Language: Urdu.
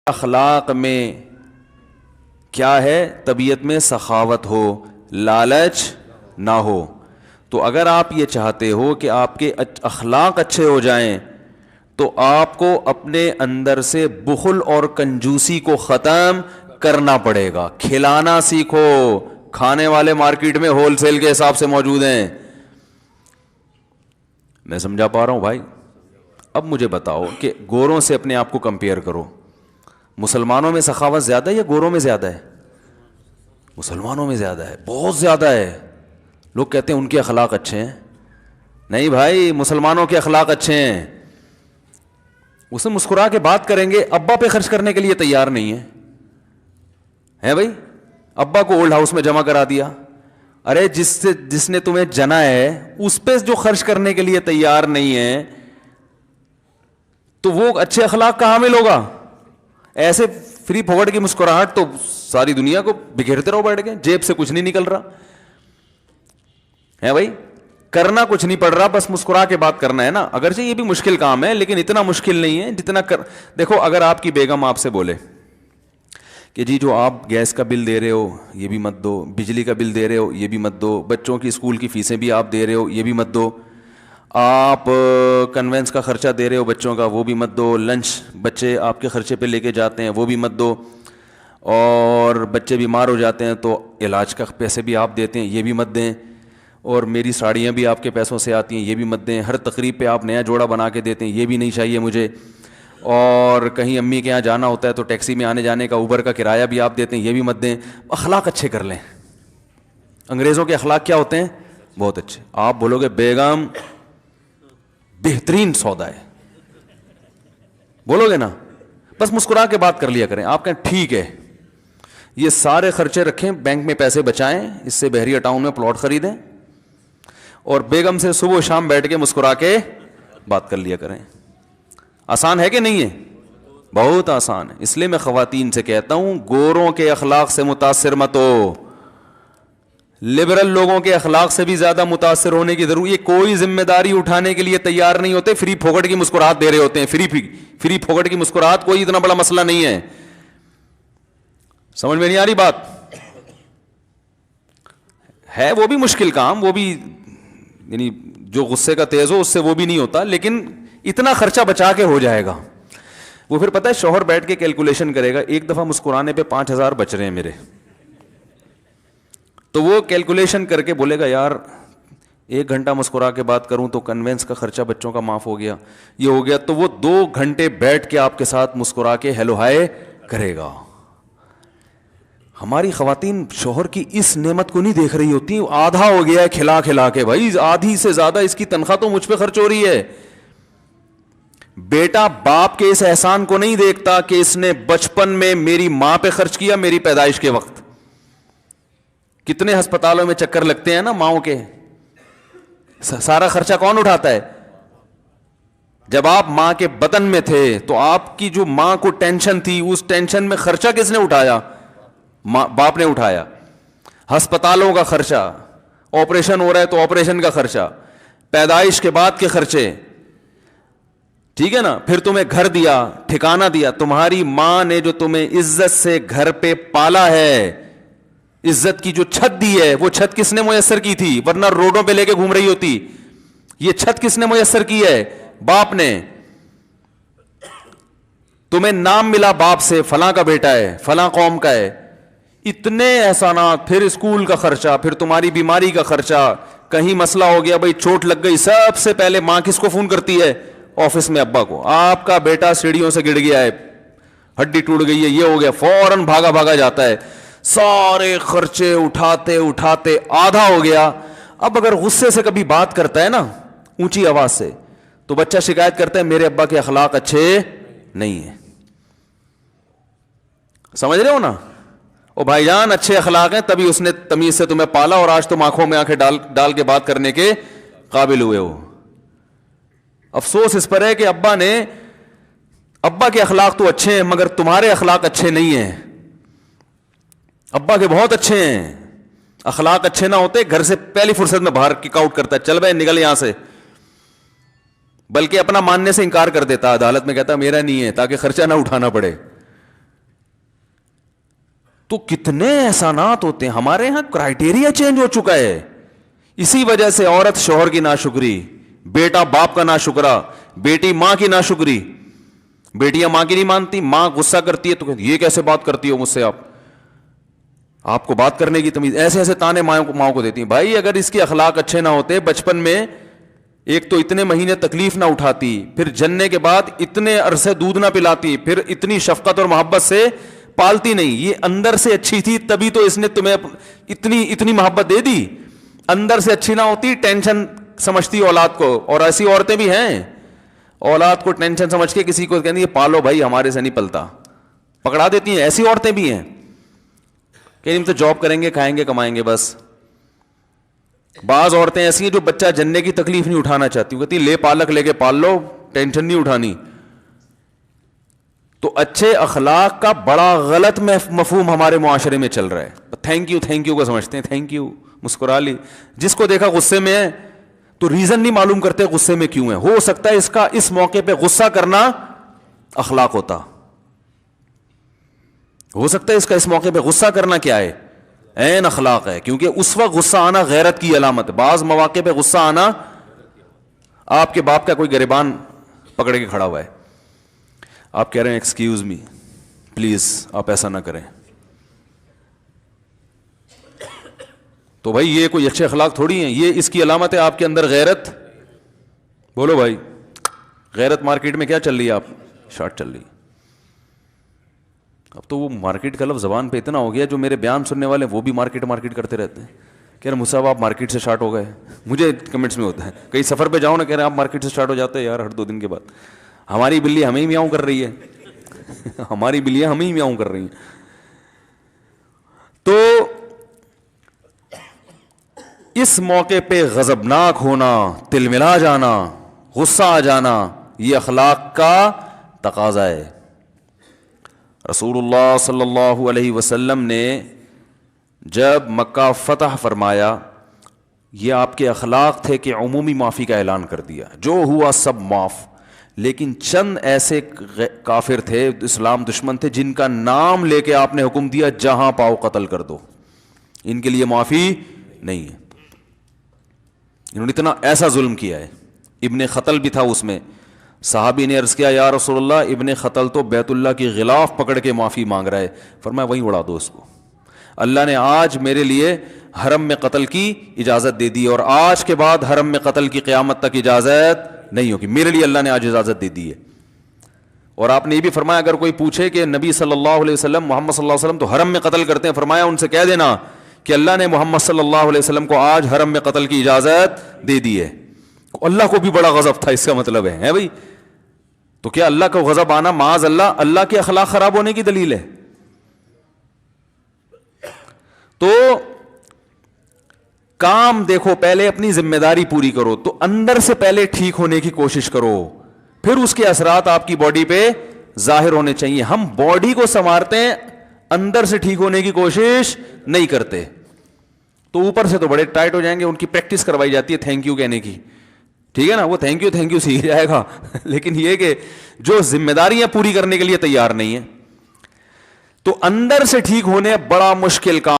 اخلاق میں کیا ہے؟ طبیعت میں سخاوت ہو، لالچ نہ ہو. تو اگر آپ یہ چاہتے ہو کہ آپ کے اخلاق اچھے ہو جائیں تو آپ کو اپنے اندر سے بخل اور کنجوسی کو ختم کرنا پڑے گا. کھلانا سیکھو. کھانے والے مارکیٹ میں ہول سیل کے حساب سے موجود ہیں. میں سمجھا پا رہا ہوں بھائی؟ اب مجھے بتاؤ کہ گوروں سے اپنے آپ کو کمپیئر کرو. مسلمانوں میں سخاوت زیادہ ہے یا گوروں میں زیادہ ہے؟ مسلمانوں میں زیادہ ہے، بہت زیادہ ہے. لوگ کہتے ہیں ان کے اخلاق اچھے ہیں. نہیں بھائی، مسلمانوں کے اخلاق اچھے ہیں. اسے مسکرا کے بات کریں گے، ابا پہ خرچ کرنے کے لیے تیار نہیں ہے بھائی. ابا کو اولڈ ہاؤس میں جمع کرا دیا. ارے جس نے تمہیں جنا ہے اس پہ جو خرچ کرنے کے لیے تیار نہیں ہے تو وہ اچھے اخلاق کا حامل ہوگا؟ ایسے فری پھوڑ کی مسکراہٹ تو ساری دنیا کو بکھیرتے رہو بیٹھ کے، جیب سے کچھ نہیں نکل رہا ہے بھائی. کرنا کچھ نہیں پڑ رہا، بس مسکرا کے بات کرنا ہے نا. اگرچہ یہ بھی مشکل کام ہے لیکن اتنا مشکل نہیں ہے جتنا دیکھو اگر آپ کی بیگم آپ سے بولے کہ جی جو آپ گیس کا بل دے رہے ہو یہ بھی مت دو، بجلی کا بل دے رہے ہو یہ بھی مت دو، بچوں کی اسکول کی فیسیں بھی آپ دے رہے ہو یہ بھی مت دو، آپ کنوینس کا خرچہ دے رہے ہو بچوں کا وہ بھی مت دو، لنچ بچے آپ کے خرچے پہ لے کے جاتے ہیں وہ بھی مت دو، اور بچے بیمار ہو جاتے ہیں تو علاج کا پیسے بھی آپ دیتے ہیں یہ بھی مت دیں، اور میری ساڑیاں بھی آپ کے پیسوں سے آتی ہیں یہ بھی مت دیں، ہر تقریب پہ آپ نیا جوڑا بنا کے دیتے ہیں یہ بھی نہیں چاہیے مجھے، اور کہیں امی کے یہاں جانا ہوتا ہے تو ٹیکسی میں آنے جانے کا اوبر کا کرایہ بھی آپ دیتے ہیں یہ بھی مت دیں. اخلاق اچھے کر لیں. انگریزوں کے اخلاق کیا ہوتے ہیں؟ بہت اچھے. آپ بولو گے بیگم بہترین سودا ہے، بولو گے نا، بس مسکرا کے بات کر لیا کریں. آپ کہیں ٹھیک ہے، یہ سارے خرچے رکھیں، بینک میں پیسے بچائیں، اس سے بحریہ ٹاؤن میں پلاٹ خریدیں، اور بیگم سے صبح و شام بیٹھ کے مسکرا کے بات کر لیا کریں. آسان ہے کہ نہیں ہے؟ بہت آسان ہے. اس لیے میں خواتین سے کہتا ہوں گوروں کے اخلاق سے متاثر مت ہو. لبرل لوگوں کے اخلاق سے بھی زیادہ متاثر ہونے کی ضرورت. یہ کوئی ذمہ داری اٹھانے کے لیے تیار نہیں ہوتے، فری پھوکٹ کی مسکراہٹ دے رہے ہوتے ہیں. فری پھوکٹ کی مسکراہٹ کوئی اتنا بڑا مسئلہ نہیں ہے. سمجھ میں نہیں آ رہی بات؟ ہے وہ بھی مشکل کام، وہ بھی یعنی جو غصے کا تیز ہو اس سے وہ بھی نہیں ہوتا، لیکن اتنا خرچہ بچا کے ہو جائے گا. وہ پھر پتہ ہے شوہر بیٹھ کے کیلکولیشن کرے گا، ایک دفعہ مسکرانے پہ 5,000 بچ رہے ہیں میرے، تو وہ کیلکولیشن کر کے بولے گا یار 1 گھنٹہ مسکرا کے بات کروں تو کنوینس کا خرچہ بچوں کا معاف ہو گیا، یہ ہو گیا، تو وہ 2 گھنٹے بیٹھ کے آپ کے ساتھ مسکرا کے ہیلو ہائے کرے گا. ہماری خواتین شوہر کی اس نعمت کو نہیں دیکھ رہی ہوتی. آدھا ہو گیا ہے کھلا کھلا کے، بھائی آدھی سے زیادہ اس کی تنخواہ تو مجھ پہ خرچ ہو رہی ہے. بیٹا باپ کے اس احسان کو نہیں دیکھتا کہ اس نے بچپن میں میری ماں پہ خرچ کیا میری پیدائش کے وقت. کتنے ہسپتالوں میں چکر لگتے ہیں نا ماؤں کے، سارا خرچہ کون اٹھاتا ہے؟ جب آپ ماں کے بدن میں تھے تو آپ کی جو ماں کو ٹینشن تھی اس ٹینشن میں خرچہ کس نے اٹھایا؟ باپ نے اٹھایا. ہسپتالوں کا خرچہ، آپریشن ہو رہا ہے تو آپریشن کا خرچہ، پیدائش کے بعد کے خرچے، ٹھیک ہے نا. پھر تمہیں گھر دیا، ٹھکانہ دیا. تمہاری ماں نے جو تمہیں عزت سے گھر پہ پالا ہے، عزت کی جو چھت دی ہے، وہ چھت کس نے میسر کی تھی؟ ورنہ روڈوں پہ لے کے گھوم رہی ہوتی. یہ چھت کس نے میسر کی ہے؟ باپ نے. تمہیں نام ملا باپ سے، فلاں کا بیٹا ہے، فلاں قوم کا ہے. اتنے احسانات، پھر اسکول کا خرچہ، پھر تمہاری بیماری کا خرچہ، کہیں مسئلہ ہو گیا بھائی چوٹ لگ گئی، سب سے پہلے ماں کس کو فون کرتی ہے؟ آفس میں ابا کو. آپ کا بیٹا سیڑھیوں سے گر گیا ہے، ہڈی ٹوٹ گئی ہے، یہ ہو گیا، فوراً بھاگا بھاگا جاتا ہے. سارے خرچے اٹھاتے اٹھاتے آدھا ہو گیا. اب اگر غصے سے کبھی بات کرتا ہے نا اونچی آواز سے تو بچہ شکایت کرتا ہے میرے ابا کے اخلاق اچھے نہیں ہیں. سمجھ رہے ہو نا؟ او بھائی جان اچھے اخلاق ہیں تبھی اس نے تمیز سے تمہیں پالا اور آج تم آنکھوں میں آنکھیں ڈال کے بات کرنے کے قابل ہوئے ہو. افسوس اس پر ہے کہ ابا کے اخلاق تو اچھے ہیں مگر تمہارے اخلاق اچھے نہیں ہیں. ابا کے بہت اچھے ہیں، اخلاق اچھے نہ ہوتے گھر سے پہلی فرصت میں باہر کک آؤٹ کرتا ہے، چل بھائی نکل یہاں سے، بلکہ اپنا ماننے سے انکار کر دیتا، عدالت میں کہتا میرا نہیں ہے تاکہ خرچہ نہ اٹھانا پڑے. تو کتنے احسانات ہوتے ہیں. ہمارے یہاں کرائٹیریا چینج ہو چکا ہے. اسی وجہ سے عورت شوہر کی ناشکری, بیٹا باپ کا ناشکرا, بیٹی ماں کی ناشکری. بیٹیاں ماں کی نہیں مانتی, ماں غصہ کرتی ہے تو کہتی یہ کیسے بات کرتی ہو مجھ سے, آپ کو بات کرنے کی تمیز. ایسے ایسے تانے ماؤں کو دیتی ہیں. بھائی اگر اس کے اخلاق اچھے نہ ہوتے, بچپن میں ایک تو اتنے مہینے تکلیف نہ اٹھاتی, پھر جننے کے بعد اتنے عرصے دودھ نہ پلاتی, پھر اتنی شفقت اور محبت سے پالتی نہیں, یہ اندر سے اچھی تھی تبھی تو اس نے تمہیں اتنی محبت دے دی. اندر سے اچھی نہ ہوتی, ٹینشن سمجھتی اولاد کو. اور ایسی عورتیں بھی ہیں, اولاد کو ٹینشن سمجھ کے کسی کو کہتی ہے پالو بھائی, ہمارے سے نہیں پلتا, پکڑا دیتی ہیں. ایسی عورتیں بھی ہیں کہ ہم تو جاب کریں گے, کھائیں گے, کمائیں گے بس. بعض عورتیں ایسی ہیں جو بچہ جننے کی تکلیف نہیں اٹھانا چاہتی, وہ کہتی ہیں لے پالک لے کے پال لو, ٹینشن نہیں اٹھانی. تو اچھے اخلاق کا بڑا غلط مفہوم ہمارے معاشرے میں چل رہا ہے. تھینک یو کو سمجھتے ہیں, تھینک یو مسکرا لی. جس کو دیکھا غصے میں ہے تو ریزن نہیں معلوم کرتے غصے میں کیوں ہے. ہو سکتا ہے اس موقع پہ غصہ کرنا اخلاق ہوتا, ہو سکتا ہے اس موقع پہ غصہ کرنا کیا ہے, عین اخلاق ہے. کیونکہ اس وقت غصہ آنا غیرت کی علامت ہے. بعض مواقع پہ غصہ آنا, آپ کے باپ کا کوئی گریبان پکڑ کے کھڑا ہوا ہے, آپ کہہ رہے ہیں ایکسکیوز می پلیز آپ ایسا نہ کریں, تو بھائی یہ کوئی اچھے اخلاق تھوڑی ہیں, یہ اس کی علامت ہے آپ کے اندر غیرت. بولو بھائی, غیرت مارکیٹ میں کیا چل رہی ہے, آپ شارٹ چل رہی ہے. اب تو وہ مارکیٹ کا لفظ زبان پہ اتنا ہو گیا, جو میرے بیان سننے والے وہ بھی مارکیٹ کرتے رہتے ہیں. کہہ رہے مصعب آپ مارکیٹ سے شارٹ ہو گئے. مجھے کمنٹس میں ہوتا ہے, کئی سفر پہ جاؤ نا, کہہ رہے ہیں آپ مارکیٹ سے شارٹ ہو جاتے ہیں یار ہر 2 دن کے بعد. ہماری بلی ہمیں ہی میاؤں کر رہی ہے, ہماری بلیاں ہمیں ہی میاؤں کر رہی ہیں. تو اس موقع پہ غضبناک ہونا, تلملا جانا, غصہ آ جانا, یہ اخلاق کا تقاضا ہے. رسول اللہ صلی اللہ علیہ وسلم نے جب مکہ فتح فرمایا, یہ آپ کے اخلاق تھے کہ عمومی معافی کا اعلان کر دیا, جو ہوا سب معاف. لیکن چند ایسے کافر تھے, اسلام دشمن تھے, جن کا نام لے کے آپ نے حکم دیا جہاں پاؤ قتل کر دو, ان کے لیے معافی نہیں ہے. انہوں نے اتنا ایسا ظلم کیا ہے. ابن خطل بھی تھا اس میں. صحابی نے عرض کیا یا رسول اللہ, ابن خطل تو بیت اللہ کی غلاف پکڑ کے معافی مانگ رہا ہے. فرمایا وہیں اڑا دو اس کو, اللہ نے آج میرے لیے حرم میں قتل کی اجازت دے دی, اور آج کے بعد حرم میں قتل کی قیامت تک اجازت نہیں ہوگی. میرے لیے اللہ نے آج اجازت دے دی ہے. اور آپ نے یہ بھی فرمایا اگر کوئی پوچھے کہ نبی صلی اللہ علیہ وسلم, محمد صلی اللہ علیہ وسلم تو حرم میں قتل کرتے ہیں, فرمایا ان سے کہہ دینا کہ اللہ نے محمد صلی اللہ علیہ وسلم کو آج حرم میں قتل کی اجازت دے دی ہے. اللہ کو بھی بڑا غضب تھا, اس کا مطلب ہے بھائی. تو کیا اللہ کا غضب آنا معاذ اللہ کے اخلاق خراب ہونے کی دلیل ہے؟ تو کام دیکھو, پہلے اپنی ذمہ داری پوری کرو, تو اندر سے پہلے ٹھیک ہونے کی کوشش کرو, پھر اس کے اثرات آپ کی باڈی پہ ظاہر ہونے چاہیے. ہم باڈی کو سنوارتے ہیں, اندر سے ٹھیک ہونے کی کوشش نہیں کرتے. تو اوپر سے تو بڑے ٹائٹ ہو جائیں گے, ان کی پریکٹس کروائی جاتی ہے تھینک یو کہنے کی, ٹھیک ہے نا, وہ تھینک یو سیکھ جائے گا. لیکن یہ کہ جو ذمہ داریاں پوری کرنے کے لیے تیار نہیں ہے, تو اندر سے ٹھیک ہونے بڑا مشکل کام.